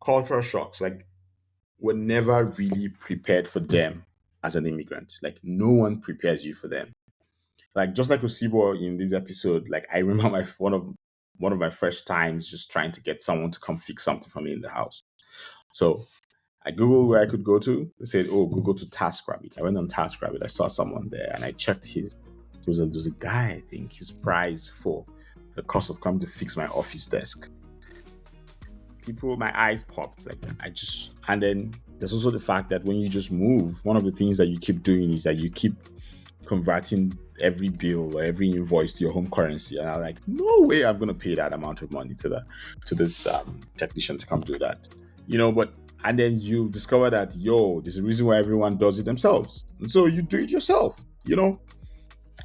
cultural shocks. Like, we're never really prepared for them as an immigrant. Like, no one prepares you for them. Like, just like Osibo in this episode, like I remember my one of my first times just trying to get someone to come fix something for me in the house. So I googled where I could go to. They said, "Oh, go to TaskRabbit." I went on TaskRabbit. I saw someone there, and I checked his. There was a guy. I think his price for the cost of coming to fix my office desk. People, my eyes popped. Like, I just, and then there's also the fact that when you just move, one of the things that you keep doing is that you keep converting every bill or every invoice to your home currency. And I'm like, no way I'm gonna pay that amount of money to this technician to come do that. But and then you discover that there's a reason why everyone does it themselves. And so you do it yourself.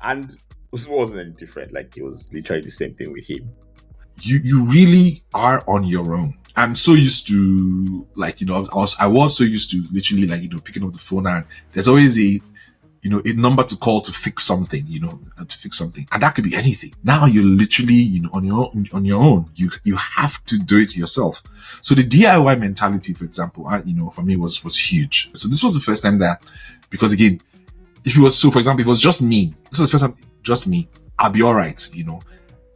And it wasn't any different. Like, it was literally the same thing with him. You really are on your own. I'm so used to, like, I was so used to literally, like, picking up the phone, and there's always a number to call to fix something, and that could be anything. Now you're literally, on your own. You have to do it yourself. So the DIY mentality, for example, for me was huge. So this was the first time that, because again, for example, if it was just me, this was the first time, just me, I'll be all right,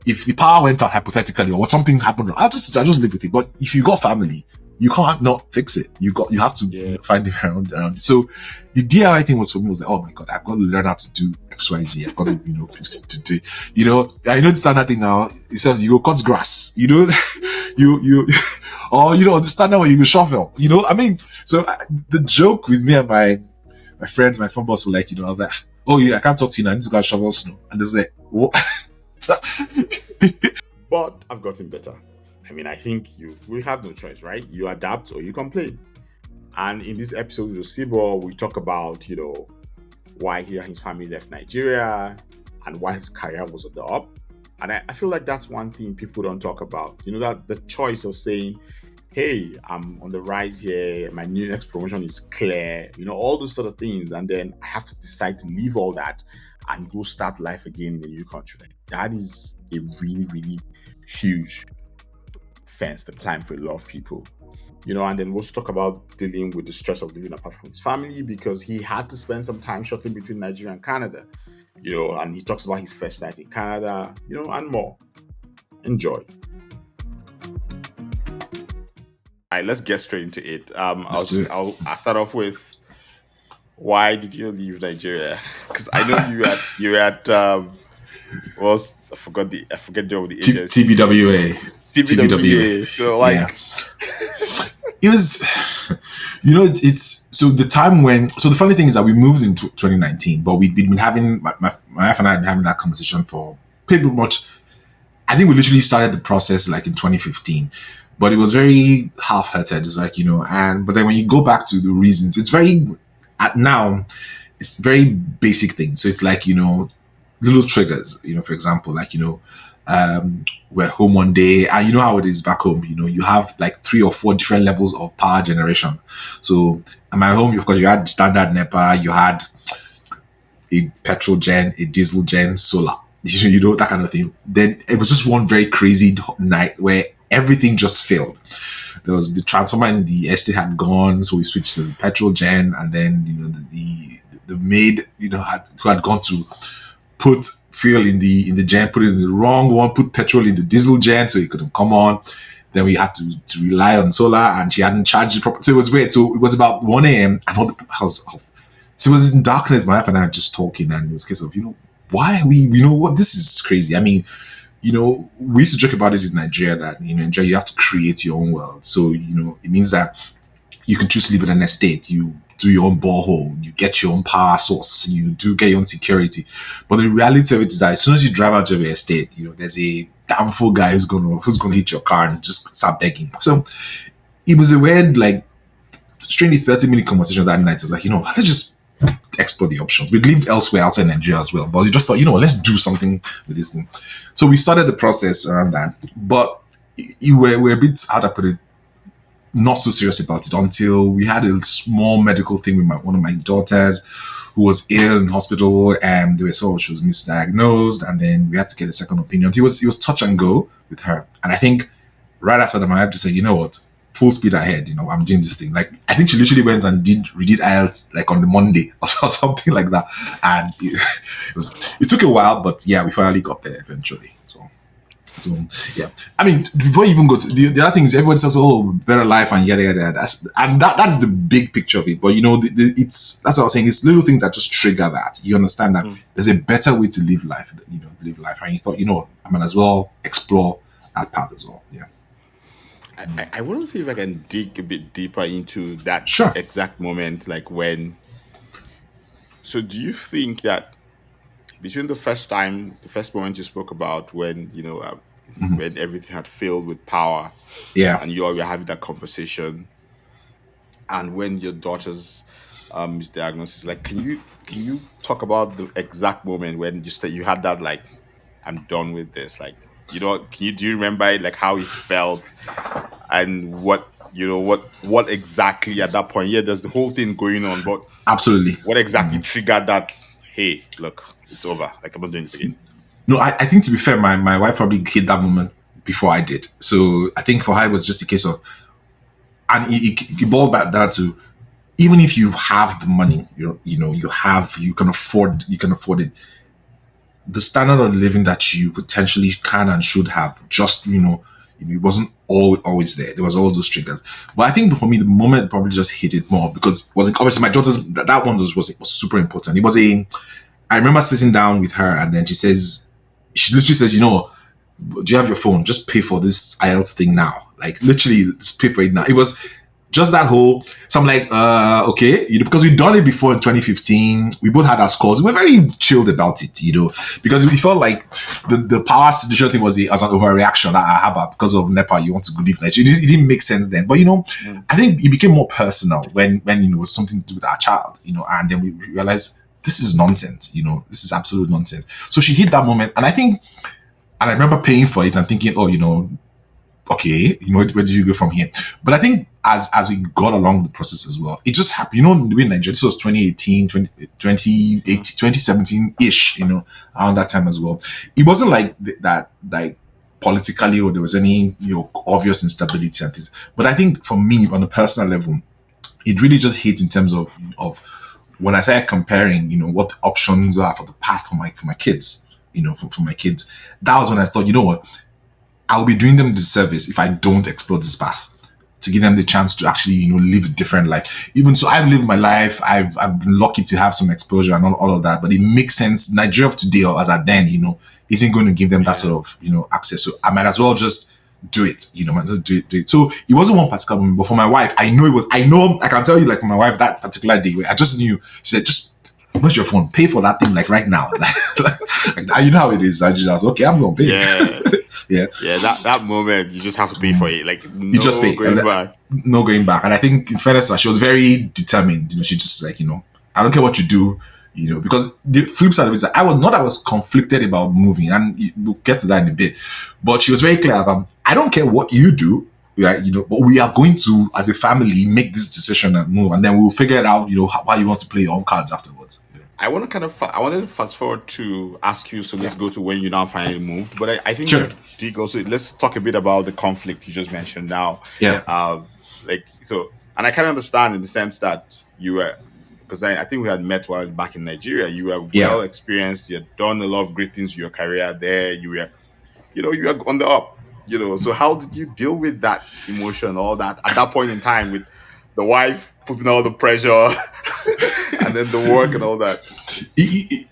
If the power went out hypothetically or something happened, I'll just live with it. But if you got family, you can't not fix it. You have to find it around. So the DIY thing was, for me, was like, oh my God, I've got to learn how to do XYZ. I've got to, to do, I know the standard thing now. It says you go cut grass, you or, the standard where you go shovel, so the joke with me and my friends, my phone boss were like, I was like, oh yeah, I can't talk to you now. I need to go shovel snow. And they was like, what? But I've gotten better. I mean, I think we have no choice, right? You adapt or you complain. And in this episode with Osibo, we talk about, why he and his family left Nigeria and why his career was on the up. And I feel like that's one thing people don't talk about. That the choice of saying, hey, I'm on the rise here, my next promotion is clear, all those sort of things. And then I have to decide to leave all that and go start life again in a new country. That is a really, really huge fence to climb for a lot of people. And then we'll talk about dealing with the stress of living apart from his family, because he had to spend some time shuttling between Nigeria and Canada, and he talks about his first night in Canada, and more. Enjoy. All right, let's get straight into it. I'll start off with, why did you leave Nigeria? Because I know you had I forget the name of the agency. TBWA. So it was, it's so the time when. So the funny thing is that we moved in 2019, but we'd been having my wife and I had been having that conversation for pretty much. I think we literally started the process like in 2015. But it was very half-hearted. It's like, but then when you go back to the reasons, it's very basic things. So it's like, little triggers, for example, like, we're home one day, and you know how it is back home, you have like 3 or 4 different levels of power generation. So at my home, of course, you had standard NEPA, you had a petrol gen, a diesel gen, solar, that kind of thing. Then it was just one very crazy night where everything just failed. There was the transformer in the estate had gone, so we switched to the petrol gen, and then the maid who had gone to put fuel in the gen, put it in the wrong one, put petrol in the diesel gen, so it couldn't come on. Then we had to rely on solar, and she hadn't charged it properly. So it was weird. So it was about 1 a.m. and all the house off. So it was in darkness. My wife and I were just talking, and it was a case of why are we? This is crazy. I mean, we used to joke about it in Nigeria that, in Nigeria, you have to create your own world. So, it means that you can choose to live in an estate. You do your own borehole. You get your own power source. You do get your own security. But the reality of it is that as soon as you drive out of your estate, there's a damn fool guy who's going to hit your car and just start begging. So it was a weird, like, strangely 30-minute conversation that night. It was like, let's just explore the options. We lived elsewhere outside Nigeria as well, but we just thought, let's do something with this thing. So we started the process around that, but we're a bit, how to put it, not so serious about it until we had a small medical thing with one of my daughters who was ill in hospital, and they were told she was misdiagnosed, and then we had to get a second opinion. It was touch and go with her, and I think right after that, my wife just said, full speed ahead. I'm doing this thing. Like, I think she literally went and redid IELTS like on the Monday or something like that. And it took a while, but yeah, we finally got there eventually. So yeah, I mean, before you even go to the other thing is everybody says, "Oh, better life," and yada yada. That's the big picture of it. But that's what I was saying. It's little things that just trigger that. You understand that there's a better way to live life. Live life, and you thought, I might as well explore that path as well. Yeah, I want to see if I can dig a bit deeper into that sure. exact moment, like when. So, do you think that between the first moment you spoke about when when everything had failed with power, Yeah, and you all were having that conversation, and when your daughter's misdiagnosis, like, can you talk about the exact moment when you had that, like, I'm done with this, like, do you remember it, like how it felt, and what exactly at that point? Yeah, there's the whole thing going on, but absolutely. what exactly triggered that? Hey, look, it's over. Like, I'm not doing this again. No, I think, to be fair, my wife probably hit that moment before I did. So I think for her it was just a case of, and it boiled back down to, even if you have the money, you can afford it. The standard of living that you potentially can and should have, just it wasn't always there. There was always those triggers. But I think for me, the moment probably just hit it more because, obviously my daughter's, that one was super important. It was I remember sitting down with her, and then she literally says, do you have your phone? Just pay for this IELTS thing now. Like, literally, just pay for it now. It was just that whole. So I'm like, okay, because we'd done it before in 2015. We both had our scores. We were very chilled about it, because we felt like the power situation thing was as an overreaction. How about because of NEPA, you want to leave Nigeria? It didn't make sense then. But I think it became more personal when it was something to do with our child, and then we realized this is nonsense. This is absolute nonsense. So she hit that moment, and I remember paying for it and thinking, oh, okay, where do you go from here? But I think as we got along the process as well, it just happened. In Nigeria, this was 2018, 2017-ish, around that time as well. It wasn't like that, like politically, or there was any, obvious instability and things. But I think for me, on a personal level, it really just hit in terms of when I started comparing, what the options are for the path for my kids, for my kids. That was when I thought, what, I'll be doing them a disservice if I don't explore this path, to give them the chance to actually, live a different life. Even so, I've lived my life. I've been lucky to have some exposure and all of that. But it makes sense. Nigeria of today, or as at then, isn't going to give them that sort of, access. So I might as well just do it. Might as well do it. So it wasn't one particular moment, but for my wife, I know I can tell you, like, for my wife, that particular day, where I just knew, she said, just, where's your phone? Pay for that thing, like, right now. Like, you know how it is. I just okay, I'm gonna pay. Yeah. Yeah. That moment, you just have to pay for it. Like, You just pay. Going back. No going back. And I think, in fairness, she was very determined. She just, like, I don't care what you do. Because the flip side of it is that I was conflicted about moving, and we'll get to that in a bit. But she was very clear about, I don't care what you do, right? But we are going to, as a family, make this decision and move, and then we'll figure it out. How you want to play your own cards afterwards. I want to I wanted to fast forward to ask you. So let's go to when you now finally moved. But I think Sure. let's talk a bit about the conflict you just mentioned now. Yeah. And I kind of understand in the sense that you were, because I think we had met while back in Nigeria. You were well experienced. You had done a lot of great things in your career there. You were, you were on the up. So how did you deal with that emotion, all that at that point in time, with the wife putting all the pressure and then the work and all that?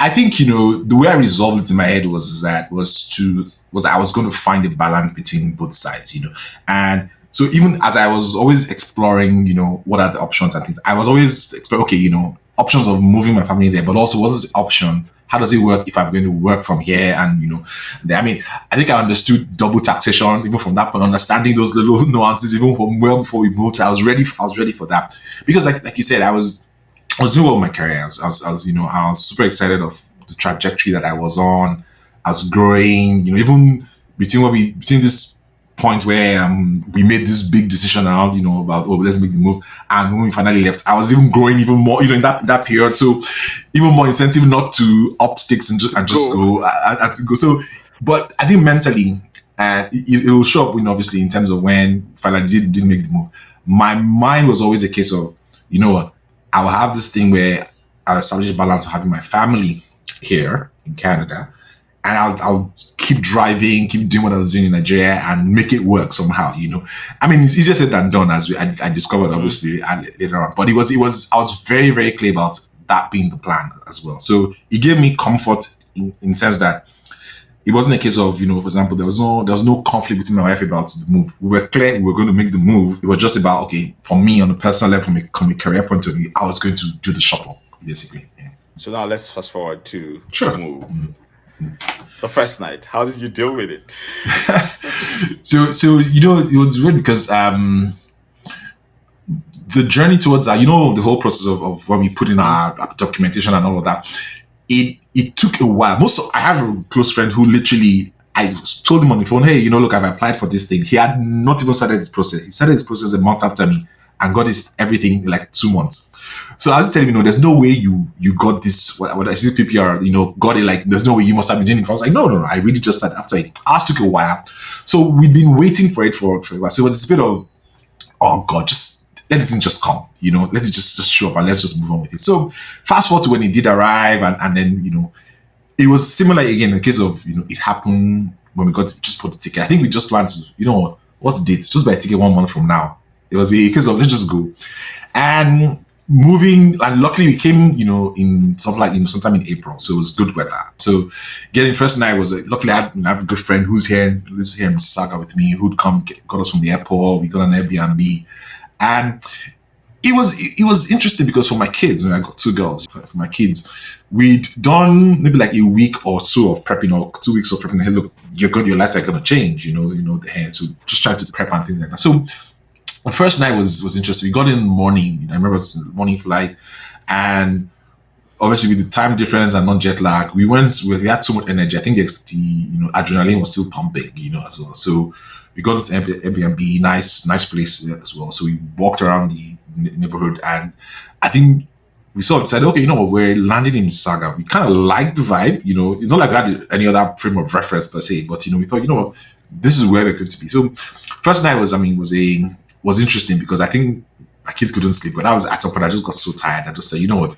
I think, the way I resolved it in my head was I was going to find a balance between both sides, and so even as I was always exploring, what are the options, I think I was always exploring, okay, options of moving my family there, but also what is the option? How does it work if I'm going to work from here? And, I think I understood double taxation even from that point, understanding those little nuances, even from well before we moved. I was ready for that, because like you said, I was doing well in my career. I was super excited of the trajectory that I was on. I was growing, even between this point where we made this big decision around, about, let's make the move. And when we finally left, I was even growing even more, in that period. So even more incentive not to up sticks and just go, and to go. So, but I think mentally, and it will show up, obviously in terms of when finally didn't make the move. My mind was always a case of, you know what, I will have this thing where I'll establish a balance of having my family here in Canada, and I'll keep driving, keep doing what I was doing in Nigeria, and make it work somehow. I mean, it's easier said than done, as I discovered obviously later on. But it was I was very very clear about that being the plan as well. So it gave me comfort in sense that it wasn't a case of, for example, there was no conflict between my wife about the move. We were clear we were going to make the move. It was just about, okay, for me on a personal level, from a career point of view, I was going to do the shuttle, basically. Yeah. So now let's fast forward to the Sure. move. The first night, how did you deal with it? So it was weird because the journey towards that, the whole process of when we put in our documentation and all of that, it took a while. I have a close friend who literally, I told him on the phone, hey, look, I've applied for this thing. He had not even started his process. He started his process a month after me and got his everything in like 2 months. So I was telling him, there's no way you got this, what I see PPR, got it. Like, there's no way you must have been doing it. I was like, no, I really just started after it. Ours took a while. So we've been waiting for it for a while. So it was a bit of, oh God, just let this thing just come, let it just show up and let's just move on with it. So fast forward to when it did arrive, and then, it was similar again in the case of, it happened when we just bought the ticket. I think we just planned to, what's the date? Just buy a ticket 1 month from now. It was a case of let's just go. And moving, and luckily we came, in something like, sometime in April. So it was good weather. So getting first night was, luckily I have a good friend who lives here in Mississauga with me, who'd come, got us from the airport. We got an Airbnb. And it was interesting because for my kids, I got two girls, for my kids, we'd done maybe like a week or so of prepping, or 2 weeks of prepping. Hey, look, your lives are gonna change, the hair. So just trying to prep and things like that. So the first night was interesting. We got in the morning. I remember it was a morning flight, and obviously with the time difference and non jet lag, we had so much energy. I think the adrenaline was still pumping, as well. So we got into Airbnb, nice place as well. So we walked around the neighborhood, and I think we sort of said, okay, we're landing in Saga. We kind of liked the vibe. It's not like we had any other frame of reference per se, but we thought, what, this is where we're going to be. So first night was interesting because I think my kids couldn't sleep. When I was at some point, I just got so tired. I just said, you know what,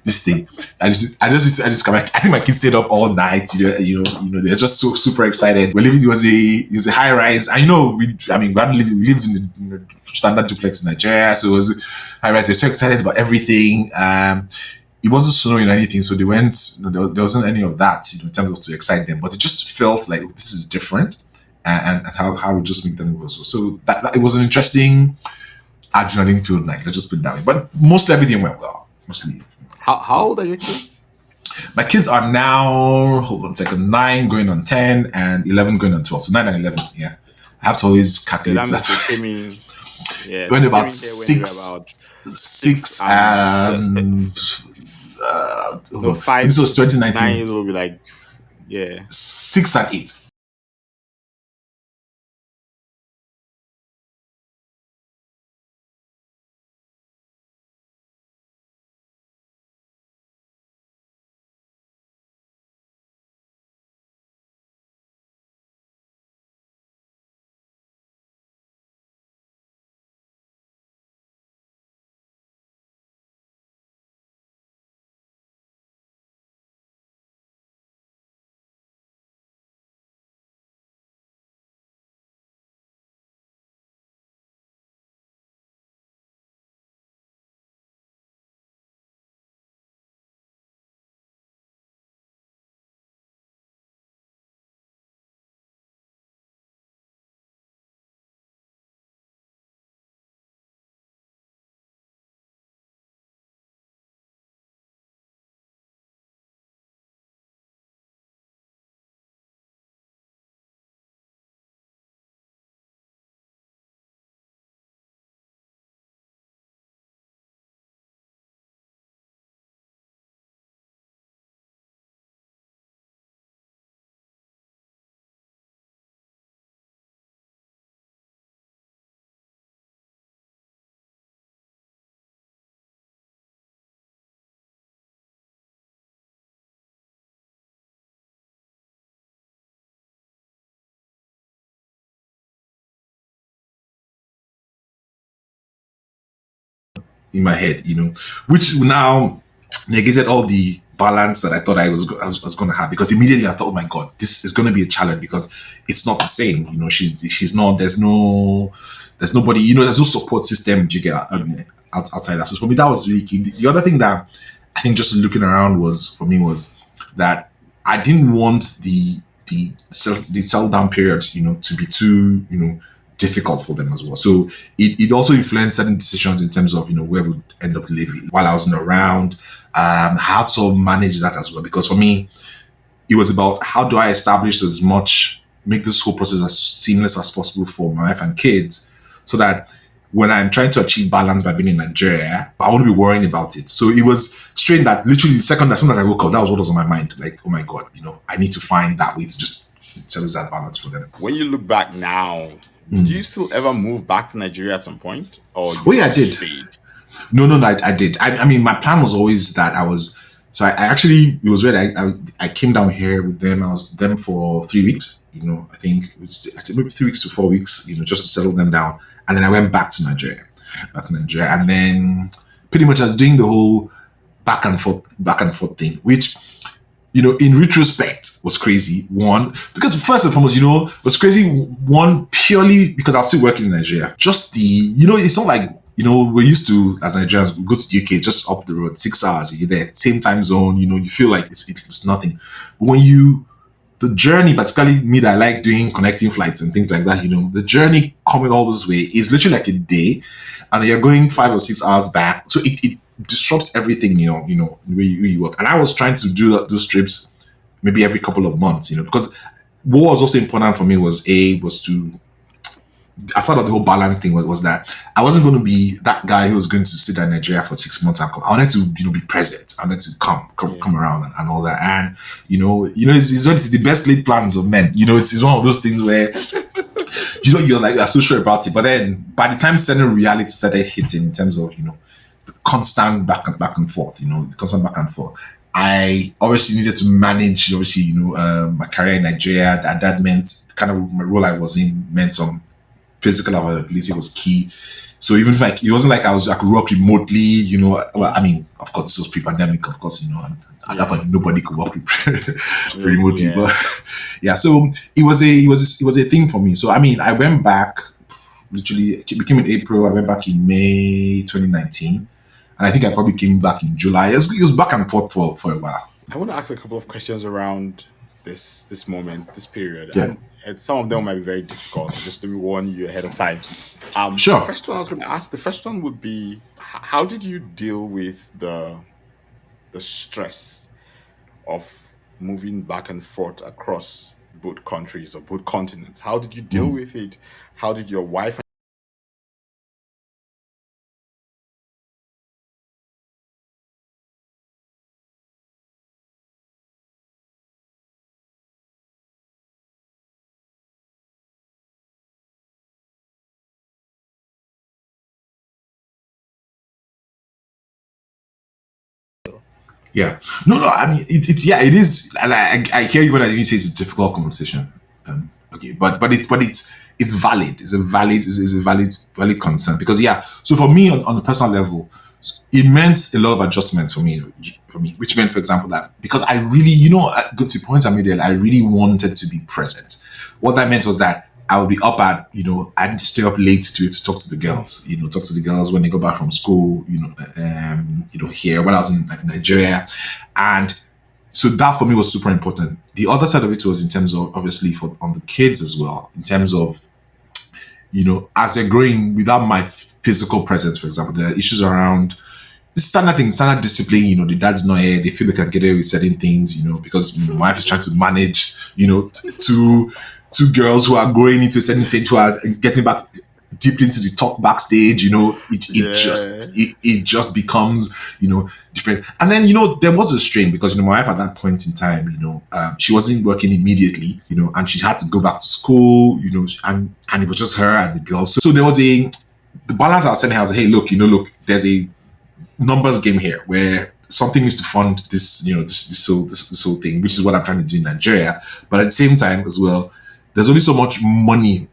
this thing. I just come back. I think my kids stayed up all night. They're just so super excited. We're living. It was a high rise. I we lived in a standard duplex in Nigeria, so it was high rise. They're so excited about everything. It wasn't snowing or anything, so they went. There wasn't any of that, in terms of to excite them. But it just felt like this is different, and how we just make them move as well. So that it was an interesting adrenaline filled night. Let's just put it that way. But mostly everything went well. Mostly. How old are your kids? My kids are now, hold on a second, 9 going on 10 and 11 going on 12. So 9 and 11, yeah. I have to always So calculate that means that. they came in. Yeah, When they came about in here when you were six, about six six and and hold no on. I think this five, was 9 years 2019. will be like, yeah. 6 and 8. in my head, which now negated all the balance that I thought I was going to have, because immediately I thought, oh my god, this is going to be a challenge because it's not the same. She's not. There's nobody. There's no support system you get outside that. So for me, that was really key. The other thing that I think just looking around was for me was that I didn't want the sell down period, to be too, difficult for them as well. So it also influenced certain decisions in terms of, where we end up living while I wasn't around, how to manage that as well. Because for me, it was about how do I establish make this whole process as seamless as possible for my wife and kids, so that when I'm trying to achieve balance by being in Nigeria, I won't be worrying about it. So it was strange that literally as soon as I woke up, that was what was on my mind. Like, oh my God, I need to find that way to just establish that balance for them. When you look back now, did you still ever move back to Nigeria at some point? Or Oh you yeah, I just did. stayed? No, I did. I mean, my plan was always that I actually, it was weird. I came down here with them. I was with them for 3 weeks, I think I said maybe 3 weeks to 4 weeks, just to settle them down. And then I went back to Nigeria. And then pretty much I was doing the whole back and forth thing, which, in retrospect was crazy. One, because first and foremost, was crazy. One, purely because I was still working in Nigeria. Just it's not like, we're used to, as Nigerians, we go to the UK, just up the road, 6 hours, you're there, same time zone, you feel like it's nothing. But when the journey, particularly me that I like doing connecting flights and things like that, the journey coming all this way is literally like a day, and you're going 5 or 6 hours back. So it disrupts everything, the way you work. And I was trying to do those trips maybe every couple of months, because what was also important for me was to, as part of the whole balance thing, was that I wasn't going to be that guy who was going to sit in Nigeria for 6 months and come. I wanted to, be present. I wanted to come around and all that. And it's the best laid plans of men. It's one of those things where you're so sure about it, but then by the time certain reality started hitting in terms of the constant back and forth, the constant back and forth. I obviously needed to manage, my career in Nigeria. That meant kind of my role I was in meant some physical availability was key. So even if it wasn't like I could work remotely, well, I mean, of course, this was pre-pandemic, of course, and at that point, nobody could work remotely. Yeah. But yeah, so it was a thing for me. So I mean, I went back, literally, it became in April. I went back in May 2019. And I think I probably came back in July. It was back and forth for a while. I want to ask a couple of questions around this moment, this period, Yeah. and some of them might be very difficult. Just to warn you ahead of time. Sure. The first one I was going to ask. The first one would be: how did you deal with the stress of moving back and forth across both countries or both continents? How did you deal with it? How did your wife? Yeah. No. I mean, it is, and I hear you when you say it's a difficult conversation. Okay, but it's valid. It's a valid concern, because yeah. So for me, on a personal level, it meant a lot of adjustments for me, which meant, for example, that because I really, good to point I made there, I really wanted to be present. What that meant was that I would be up at, I need to stay up late to talk to the girls, talk to the girls when they go back from school, here when I was in Nigeria. And so that for me was super important. The other side of it was in terms of, obviously, on the kids as well, in terms of, as they're growing without my physical presence, for example, there are issues around this standard thing, standard discipline. The dad's not here. They feel they can get away with certain things, because my wife is trying to manage, two girls who are growing into a certain stage, who are getting back deeply into the talk backstage. It just becomes, different. And then, there was a strain because, my wife at that point in time, she wasn't working immediately, and she had to go back to school, and it was just her and the girls. So there was the balance I was saying, I was like, hey, look, there's a numbers game here where something needs to fund this, this whole thing, which is what I'm trying to do in Nigeria. But at the same time as well, there's only so much money,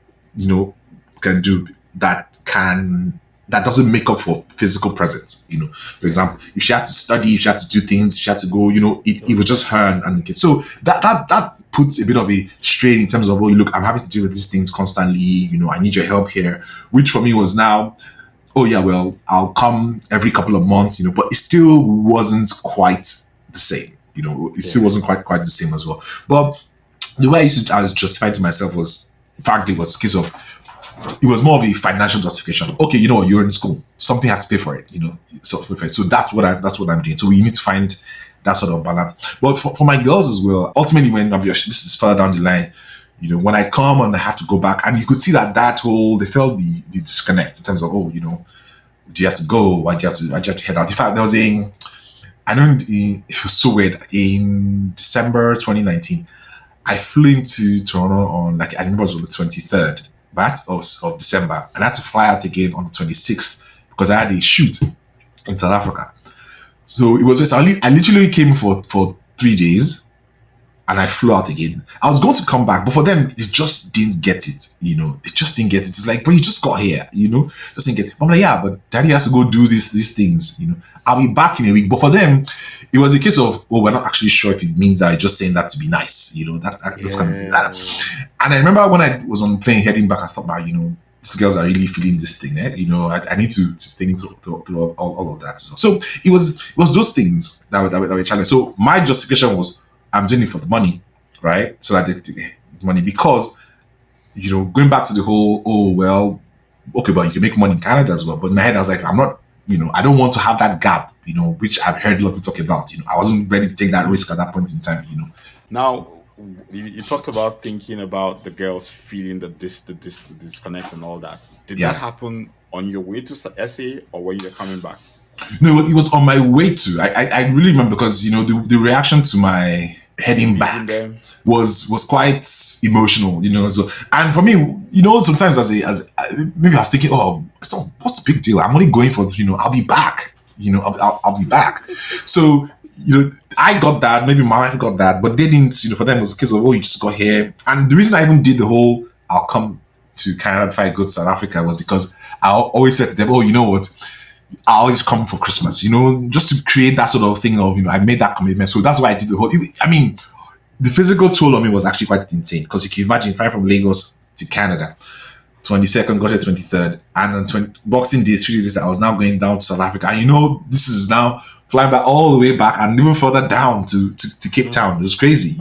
can do that can that doesn't make up for physical presence. For example, if she had to study, if she had to do things, if she had to go, it was just her and the kids. So that puts a bit of a strain in terms of, oh, look, I'm having to deal with these things constantly. I need your help here, which for me was now, oh yeah, well, I'll come every couple of months, but it still wasn't quite the same. It still wasn't quite the same as well. But the way I was justifying to myself was, frankly, was a case of, it was more of a financial justification. Okay, you know what, you're in school, something has to pay for it. So that's what I'm doing. So we need to find that sort of balance. But for my girls as well, ultimately, when this is further down the line, when I come and I have to go back, and you could see that whole, they felt the disconnect in terms of, oh, do you have to go? Why do you have to head out? In fact, there was I know it was so weird. In December 2019, I flew into Toronto on, I remember it was on the 23rd of December, and I had to fly out again on the 26th because I had a shoot in South Africa. So it was just, I literally came for 3 days, and I flew out again. I was going to come back, but for them, they just didn't get it. They just didn't get it. It's like, but you just got here, just didn't get it. I'm like, yeah, but daddy has to go do these things, I'll be back in a week. But for them, it was a case of, oh, we're not actually sure if it means that it's just saying that to be nice, that's kind of that. And I remember when I was on the plane heading back, I thought about, these girls are really feeling this thing, I need to think through all of that. So it was those things that were challenging. So my justification was, I'm doing it for the money, right? So that they get money, because, going back to the whole, oh, well, okay, but you can make money in Canada as well. But in my head, I was like, I'm not, I don't want to have that gap, which I've heard a lot of people talk about. I wasn't ready to take that risk at that point in time, Now, you talked about thinking about the girls feeling the disconnect and all that. Did that happen on your way to SA, or when you were coming back? No, it was on my way to. I really remember, because the reaction to my heading back was quite emotional, So, and for me, sometimes as maybe I was thinking, oh, so what's the big deal? I'm only going for, I'll be back, I'll be back. So, I got that, maybe my wife got that, but they didn't. For them, it was a case of, oh, you just got here. And the reason I even did the whole, I'll come to Canada before I go to South Africa, was because I always said to them, oh, you know what, I always come for Christmas, just to create that sort of thing of, I made that commitment. So that's why I did the whole, the physical toll on me was actually quite insane, because you can imagine flying from Lagos to Canada, 22nd, got here 23rd, and on Boxing Day, 3 days, I was now going down to South Africa. And this is now flying back all the way back and even further down to Cape Town. It was crazy,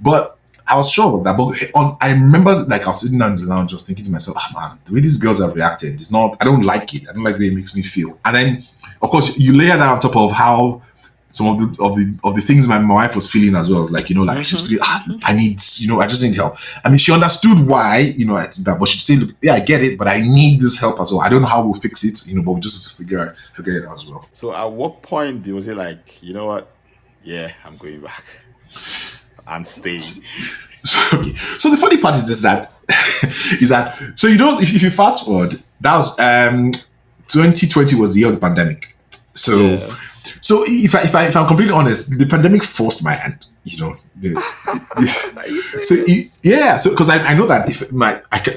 But I was sure about that. But I remember, I was sitting down in the lounge, just thinking to myself, man, the way these girls have reacted, it's not, I don't like it. I don't like the way it makes me feel. And then, of course, you layer that on top of how some of the things my wife was feeling as well. It's like, she's feeling, I need, I just need help. I mean, she understood why, I did that, but she'd say, look, yeah, I get it, but I need this help as well. I don't know how we'll fix it, but we just have to figure it out as well. So at what point was it like, you know what? Yeah, I'm going back and staying. So the funny part is this, that so if you fast forward, that was 2020 was the year of the pandemic. So if I'm completely honest, the pandemic forced my hand. So because I know that if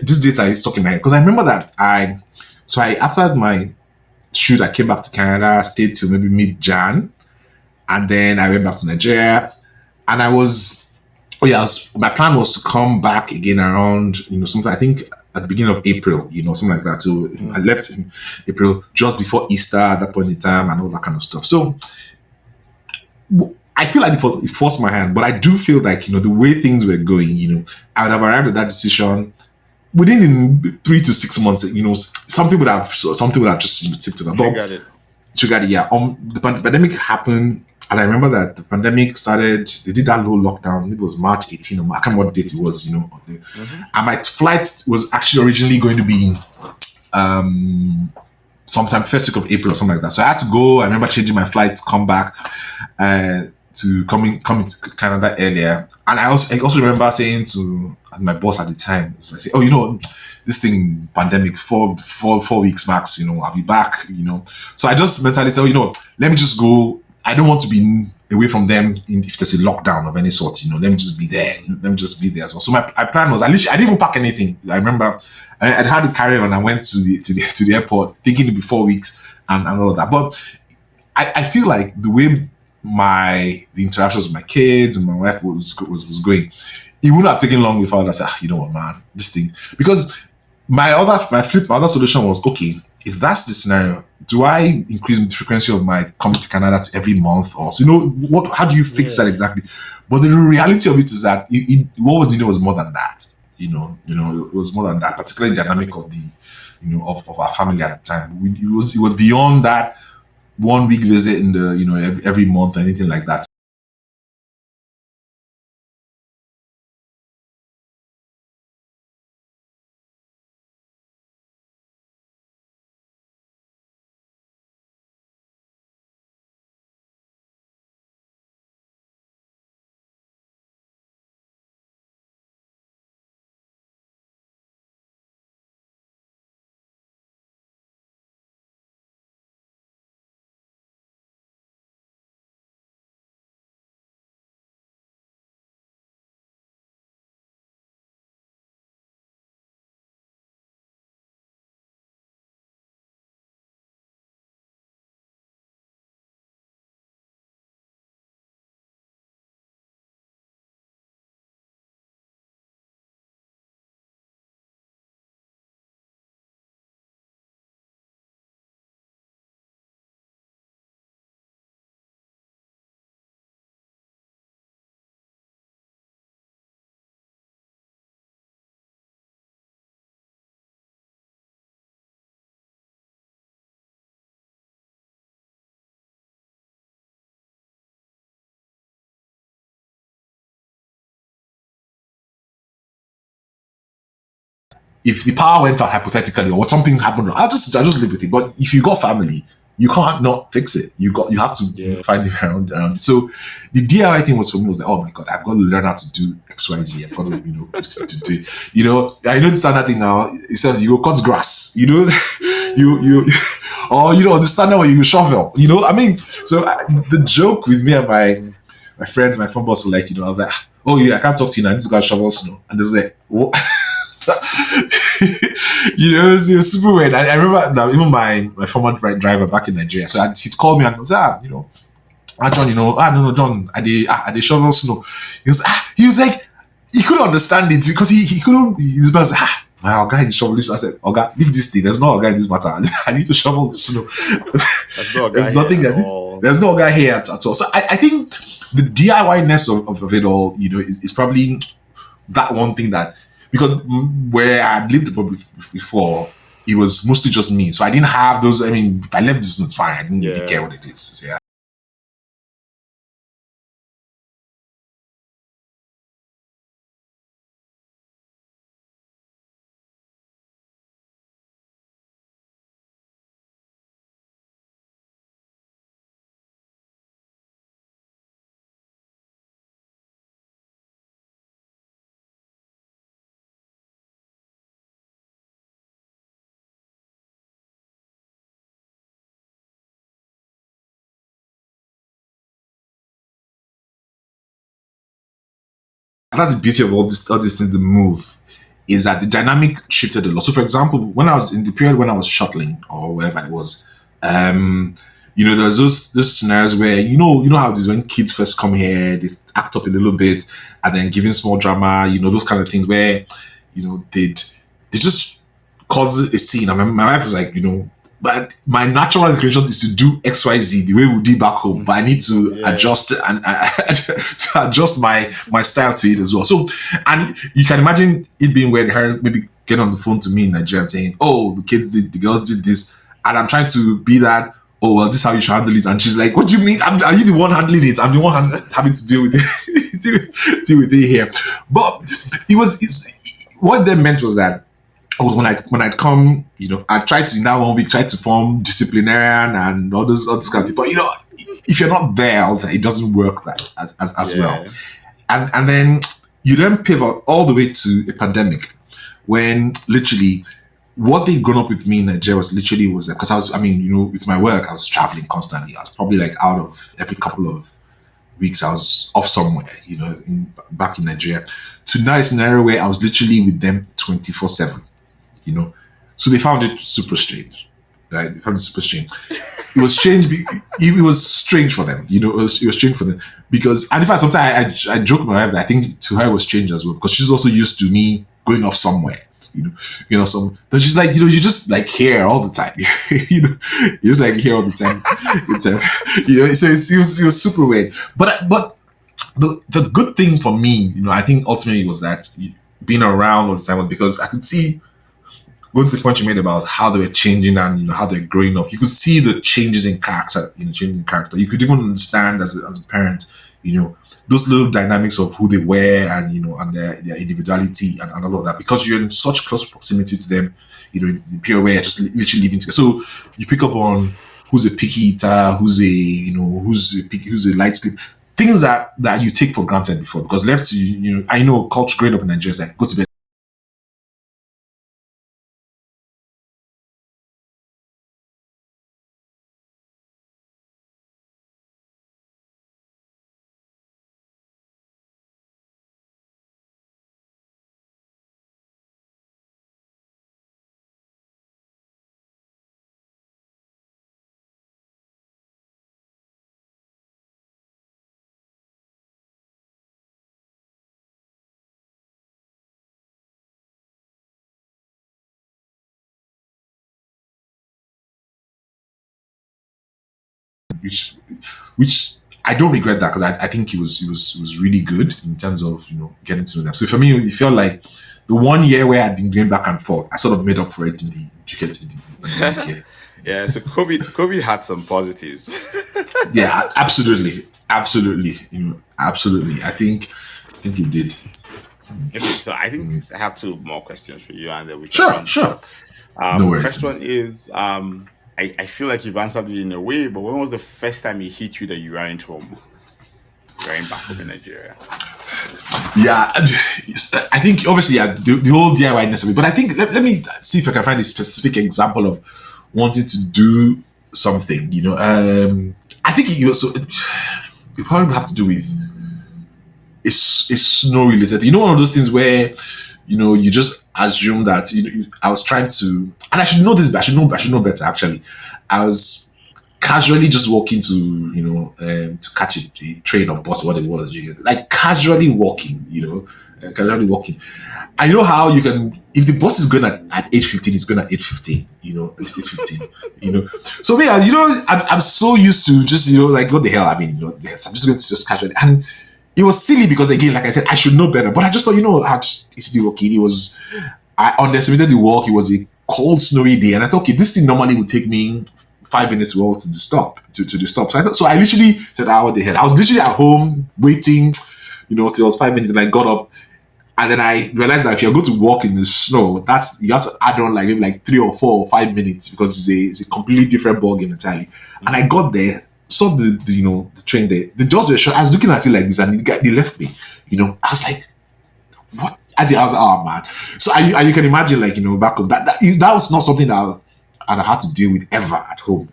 these dates are stuck in my head, because I remember that after my shoot, I came back to Canada, stayed till maybe mid-Jan, and then I went back to Nigeria, and my plan was to come back again around, sometime, I think at the beginning of April, something like that. So I left in April, just before Easter at that point in time, and all that kind of stuff. So I feel like it forced my hand, but I do feel like, the way things were going, I would have arrived at that decision within 3 to 6 months. Something would have just tipped it up. Triggered it. Yeah. The pandemic happened. And I remember that the pandemic started, they did that whole lockdown. It was March 18, or I can't remember what date it was, And my flight was actually originally going to be sometime first week of April or something like that. So I had to go. I remember changing my flight to come back to coming to Canada earlier. And I also remember saying to my boss at the time, I said, oh, this thing, pandemic, four weeks max, I'll be back, So I just mentally said, let me just go. I don't want to be away from them if there's a lockdown of any sort, Let me just be there. Let me just be there as well. So my plan was, I didn't even pack anything. I remember I had to carry on. I went to the airport thinking it'd be 4 weeks and all of that. But I feel like the way the interactions with my kids and my wife was going, it wouldn't have taken long before I said, you know what, man, this thing. Because my other solution was, okay, if that's the scenario, do I increase the frequency of my coming to Canada to every month or so? How do you fix that Yeah. exactly? But the reality of it is that what was needed was more than that. It was more than that, particularly the dynamic of of our family at the time. It was beyond that 1 week visit in the every month or anything like that. If the power went out hypothetically or something happened, I'll just live with it. But if you got family, you can't not fix it. You have to Yeah. find it around. So the DIY thing was for me was like, oh my god, I've got to learn how to do X, Y, Z. I've got to to do. I know the standard thing now. It says you go cut grass. You or the standard way you shovel. I mean, so the joke with me and my friends, my phone boss were like, I was like, oh yeah, I can't talk to you now. I need to go shovel snow, and they was like, what? It was super weird. I remember that even my former driver back in Nigeria. So he'd call me and was John, no, John, I did shovel snow. He was like, he couldn't understand it because he couldn't. His boss, my guy is shoveling. I said, "Oga, leave this thing. There's no guy in this matter. I need to shovel the snow. That's not a There's guy nothing. here at all. There's no guy here at all." So I think the DIY ness of it all, is probably that one thing that, because where I lived abroad before, it was mostly just me. So I didn't have those. I mean, if I left this, it's fine. I didn't really care what it is. So, yeah. That's the beauty of all these things, the move, is that the dynamic shifted a lot. So, for example, when I was in the period when I was shuttling or wherever it was, there was those scenarios where how it is when kids first come here, they act up a little bit, and then giving small drama, those kind of things where they just cause a scene. I remember my wife was like, but my natural inclination is to do X, Y, Z the way we did back home, but I need to adjust and to adjust my style to it as well. So, and you can imagine it being weird. Her maybe get on the phone to me in Nigeria and saying, "Oh, the girls did this," and I'm trying to be that. Oh well, this is how you should handle it. And she's like, "What do you mean? Are you the one handling it? I'm the one having to deal with it, deal with it here." But what that meant was that was when I'd come, I tried to in that 1 week try to form disciplinarian and all those kind of things. But if you're not there, it doesn't work that as well. And then you then pivot all the way to a pandemic when literally what they'd grown up with me in Nigeria was because with my work I was traveling constantly. I was probably like out of every couple of weeks I was off somewhere, back in Nigeria. To now a scenario where I was literally with them 24/7. you know. So they found it super strange, right? They found it super strange. It was strange. It was strange for them, it was strange for them because, and in fact, sometimes I joke with my wife that I think to her it was strange as well because she's also used to me going off somewhere, some. But she's like, you're just like here all the time, you're just like here all the time. So it was super weird. But the good thing for me, I think ultimately was that being around all the time was because I could see, going to the point you made about how they were changing and how they're growing up, you could see the changes in character, changing character. You could even understand as a parent, those little dynamics of who they were and and their individuality and all of that because you're in such close proximity to them, in the period where you're just literally living together. So you pick up on who's a picky eater, who's a light sleep. Things that you take for granted before because left to I know culture growing up in Nigeria is like go to bed. which which I don't regret that because I think it was really good in terms of getting to know them. So for me, it felt like the 1 year where I'd been going back and forth, I sort of made up for it in the pandemic year. Yeah, so COVID had some positives. Yeah, absolutely, absolutely, absolutely. I think it did. Okay, so I think I have two more questions for you, and then we can Sure, run this sure. up. No First worries. one is I feel like you've answered it in a way, but when was the first time it hit you that you weren't home? You weren't back home in Nigeria. Yeah, I think obviously the whole DIY-ness of it, but I think let me see if I can find a specific example of wanting to do something. I think you also it probably have to do with it's snow related. One of those things where you just assume that I was trying to, and I should know this, but I should know better. Actually, I was casually just walking to to catch a train or bus, what it was, like casually walking, casually walking. I know how you can, if the bus is going at 8:15, it's going at 8:15, at 8:15, So yeah, I'm so used to just like what the hell, I mean, yes, I'm just going to just casually, and it was silly because again, like I said, I should know better, but I just thought, I just it's the walking. I underestimated the walk. It was a cold, snowy day, and I thought, okay, this thing normally would take me 5 minutes to walk to the stop, to the stop. So I literally said, what the hell? I was literally at home waiting, till it was 5 minutes, and I got up, and then I realized that if you're going to walk in the snow, you have to add on like maybe like 3 or 4 or 5 minutes because it's a completely different ball game entirely. And I got there, saw the train there. The doors were shut. I was looking at it like this, and they left me. I was like, what? I was like, oh man. So you can imagine, like back home, that was not something that I had to deal with ever at home.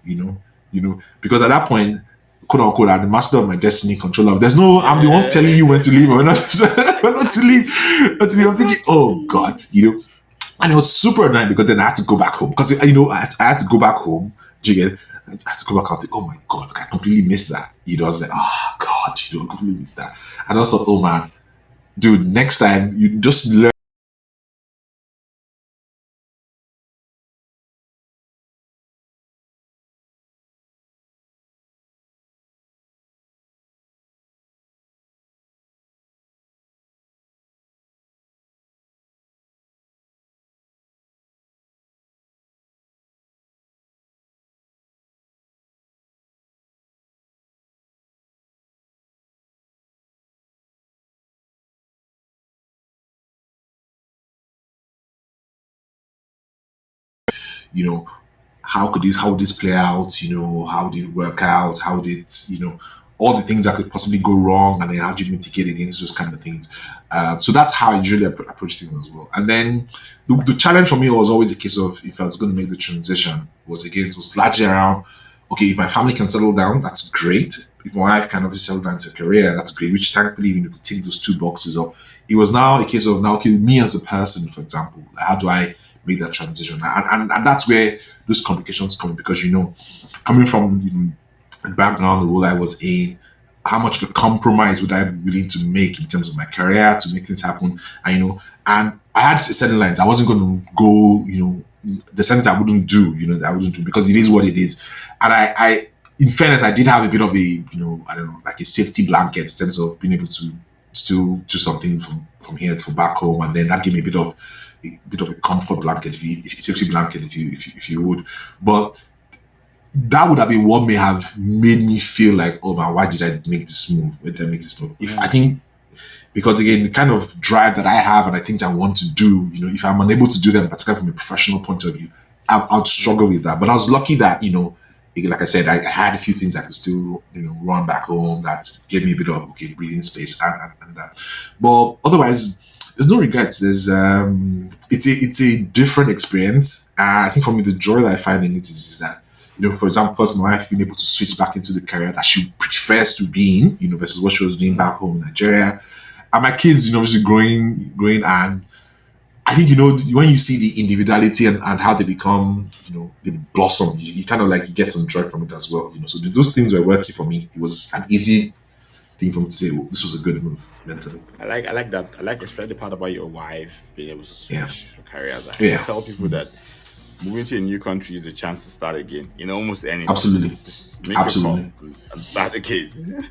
Because at that point, quote unquote, I'm the master of my destiny, controller. There's no, I'm the one telling you when to leave or not, when not to leave. Not to leave. I'm thinking, oh God, and it was super annoying because then I had to go back home because I had to go back home. Do you get? I had to go back out. Oh my God, I completely missed that. I was like, oh God, I completely missed that. And I was like, oh man, dude, next time you just learn. you know, how would this play out? How did it work out? How did all the things that could possibly go wrong, and then how do you mitigate against those kind of things? So that's how I usually approach things as well. And then the challenge for me was always a case of if I was going to make the transition it was largely around, okay, if my family can settle down, that's great. If my wife can obviously settle down into a career, that's great. Which thankfully, you could tick those two boxes up. It was now a case of now, okay, me as a person, for example, how do I make that transition. And that's where those complications come, because, coming from the background, the role I was in, how much of a compromise would I be willing to make in terms of my career to make things happen? And, and I had certain lines. I wasn't going to go, the sentence I wouldn't do, that I wouldn't do, because it is what it is. And I in fairness, I did have a bit of a, I don't know, like a safety blanket in terms of being able to still do something from here to back home. And then that gave me a bit of a comfort blanket, if safety blanket, if you would. But that would have been what may have made me feel like, oh man, why did I make this move? Why did I make this move? If I think, because again, the kind of drive that I have and the things I want to do, if I'm unable to do them, particularly from a professional point of view, I'd struggle with that. But I was lucky that, like I said, I had a few things I could still, run back home that gave me a bit of breathing space and that. But otherwise, there's no regrets. It's a different experience. I think for me, the joy that I find in it is that, for example, first my wife being able to switch back into the career that she prefers to be in, versus what she was doing back home in Nigeria, and my kids, obviously growing, and I think, when you see the individuality and how they become, they blossom, you kind of like you get some joy from it as well, So those things were working for me. It was an easy thing for me to say, well, this was a good move mentally. I like that. I like especially the part about your wife being able to Yeah. switch careers. I Yeah. tell people that moving to a new country is a chance to start again. Almost anything. Absolutely. Just make your Absolutely. call and start again.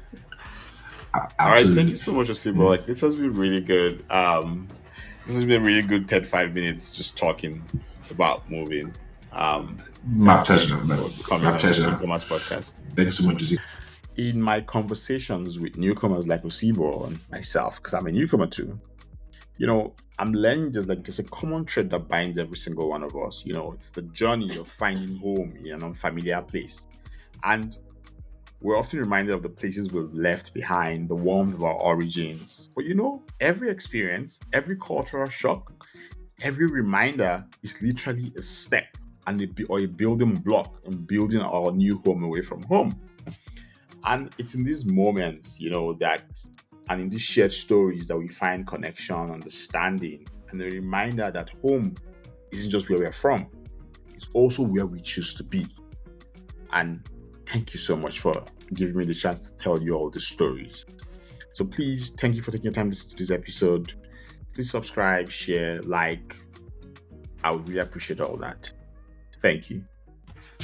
All right, thank you Absolutely. so much, Osibo. Like this has been really good. This has been a really good 35 minutes just talking about moving. My Thank you pleasure, man. for coming My on the pleasure. Newcomers podcast. Thanks so much, Jose. In my conversations with newcomers like Osibo and myself, because I'm a newcomer too, I'm learning there's a common thread that binds every single one of us. It's the journey of finding home in an unfamiliar place. And we're often reminded of the places we've left behind, the warmth of our origins. But every experience, every cultural shock, every reminder is literally a step or a building block in building our new home away from home. And it's in these moments, and in these shared stories that we find connection, understanding, and the reminder that home isn't just where we're from, it's also where we choose to be. And thank you so much for giving me the chance to tell you all these stories. So please, thank you for taking your time to listen to this episode. Please subscribe, share, like. I would really appreciate all that. Thank you.